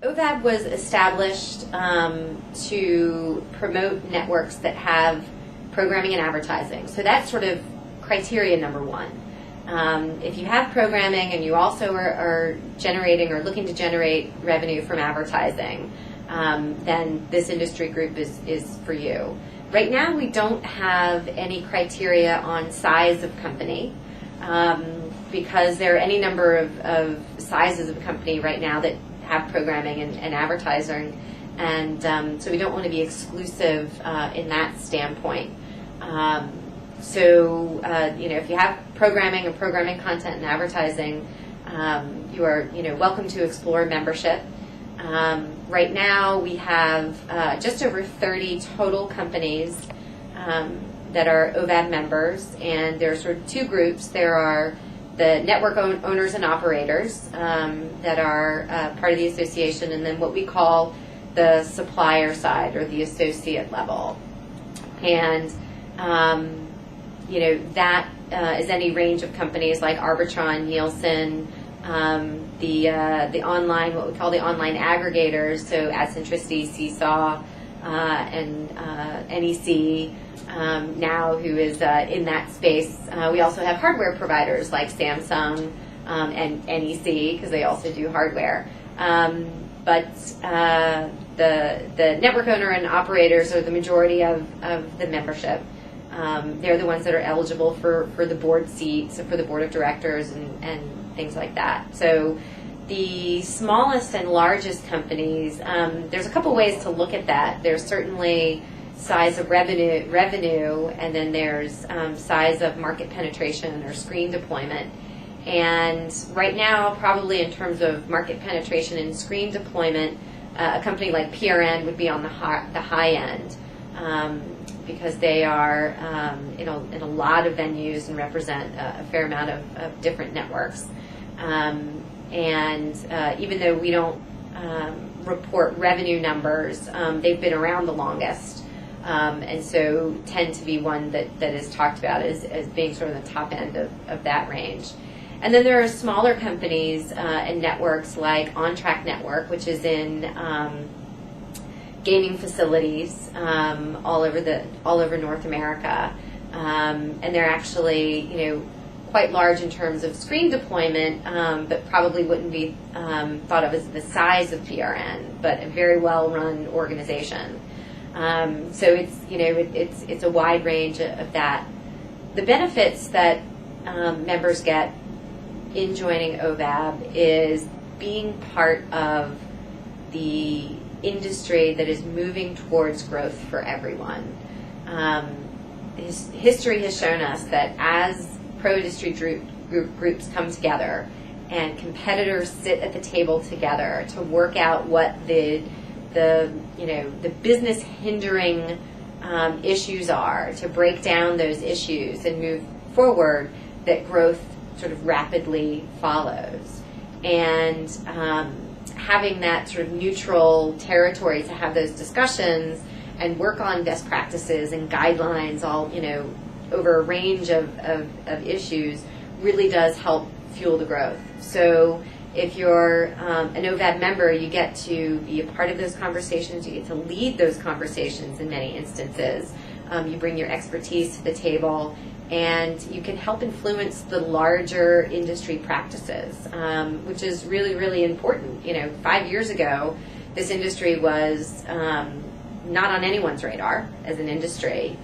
OVAB was established to promote networks that have programming and advertising. So that's sort of criteria number one. If you have programming and you also are generating or looking to generate revenue from advertising, then this industry group is for you. Right now we don't have any criteria on size of company because there are any number of sizes of a company right now that have programming and advertising, and so we don't want to be exclusive in that standpoint. If you have programming and programming content and advertising, you are welcome to explore membership. Right now we have just over 30 total companies that are OVAB members, and there are sort of two groups. There are the network owners and operators that are part of the association, and then what we call the supplier side or the associate level. And that is any range of companies like Arbitron, Nielsen, the online, what we call the online aggregators, so Adcentricity, Seesaw, and NEC, now who is in that space. We also have hardware providers like Samsung and NEC, because they also do hardware. But the network owner and operators are the majority of the membership. They're the ones that are eligible for the board seats, for the board of directors and things like that. So the smallest and largest companies, there's a couple ways to look at that. There's certainly size of revenue, and then there's size of market penetration or screen deployment. And right now, probably in terms of market penetration and screen deployment, a company like PRN would be on the high end because they are in a lot of venues and represent a fair amount of different networks. Even though we don't report revenue numbers, they've been around the longest. And so tend to be one that is talked about as being sort of the top end of that range. And then there are smaller companies and networks like On Track Network, which is in gaming facilities all over North America, and they're actually quite large in terms of screen deployment, but probably wouldn't be thought of as the size of PRN, but a very well run organization. So it's a wide range of that. The benefits that members get in joining OVAB is being part of the industry that is moving towards growth for everyone. History has shown us that as pro-industry groups come together and competitors sit at the table together to work out what the business hindering issues are, to break down those issues and move forward, that growth sort of rapidly follows. And having that sort of neutral territory to have those discussions and work on best practices and guidelines all over a range of issues really does help fuel the growth. So if you're an OVAB member, you get to be a part of those conversations, you get to lead those conversations in many instances. You bring your expertise to the table, and you can help influence the larger industry practices, which is really, really important. 5 years ago, this industry was not on anyone's radar as an industry.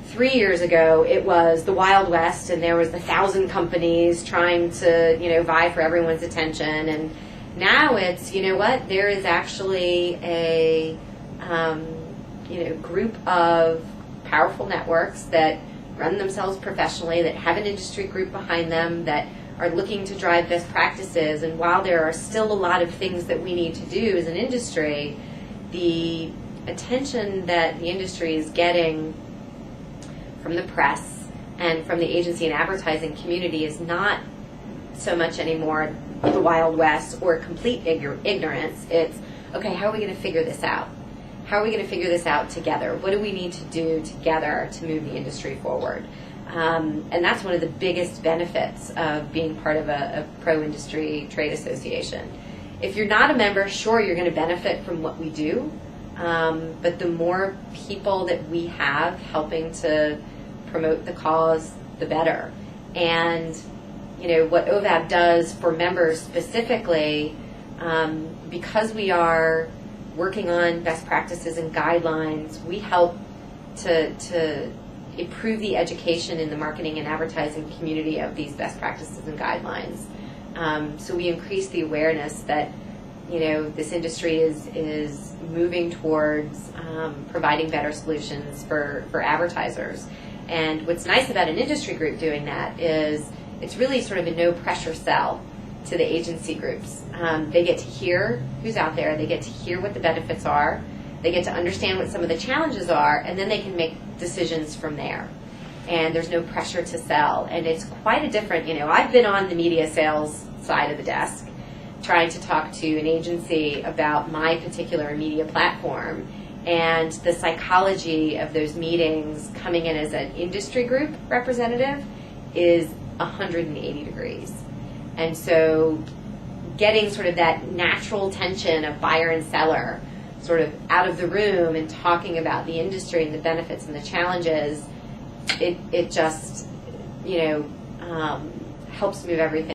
3 years ago, it was the Wild West, and there was 1,000 companies trying to, vie for everyone's attention. And now it's, there is actually a, group of powerful networks that run themselves professionally, that have an industry group behind them, that are looking to drive best practices. And while there are still a lot of things that we need to do as an industry, the attention that the industry is getting from the press and from the agency and advertising community is not so much anymore the Wild West or complete ignorance. It's, okay, how are we going to figure this out? How are we going to figure this out together? What do we need to do together to move the industry forward? And that's one of the biggest benefits of being part of a pro-industry trade association. if you're not a member, sure, you're going to benefit from what we do, but the more people that we have helping to promote the cause, the better. And what OVAB does for members specifically, because we are working on best practices and guidelines, we help to improve the education in the marketing and advertising community of these best practices and guidelines. So we increase the awareness that this industry is moving towards providing better solutions for advertisers. And what's nice about an industry group doing that is it's really sort of a no-pressure sell to the agency groups. They get to hear who's out there, they get to hear what the benefits are, they get to understand what some of the challenges are, and then they can make decisions from there. And there's no pressure to sell. And it's quite a different, I've been on the media sales side of the desk trying to talk to an agency about my particular media platform, and the psychology of those meetings coming in as an industry group representative is 180 degrees. And so getting sort of that natural tension of buyer and seller sort of out of the room and talking about the industry and the benefits and the challenges, it just, helps move everything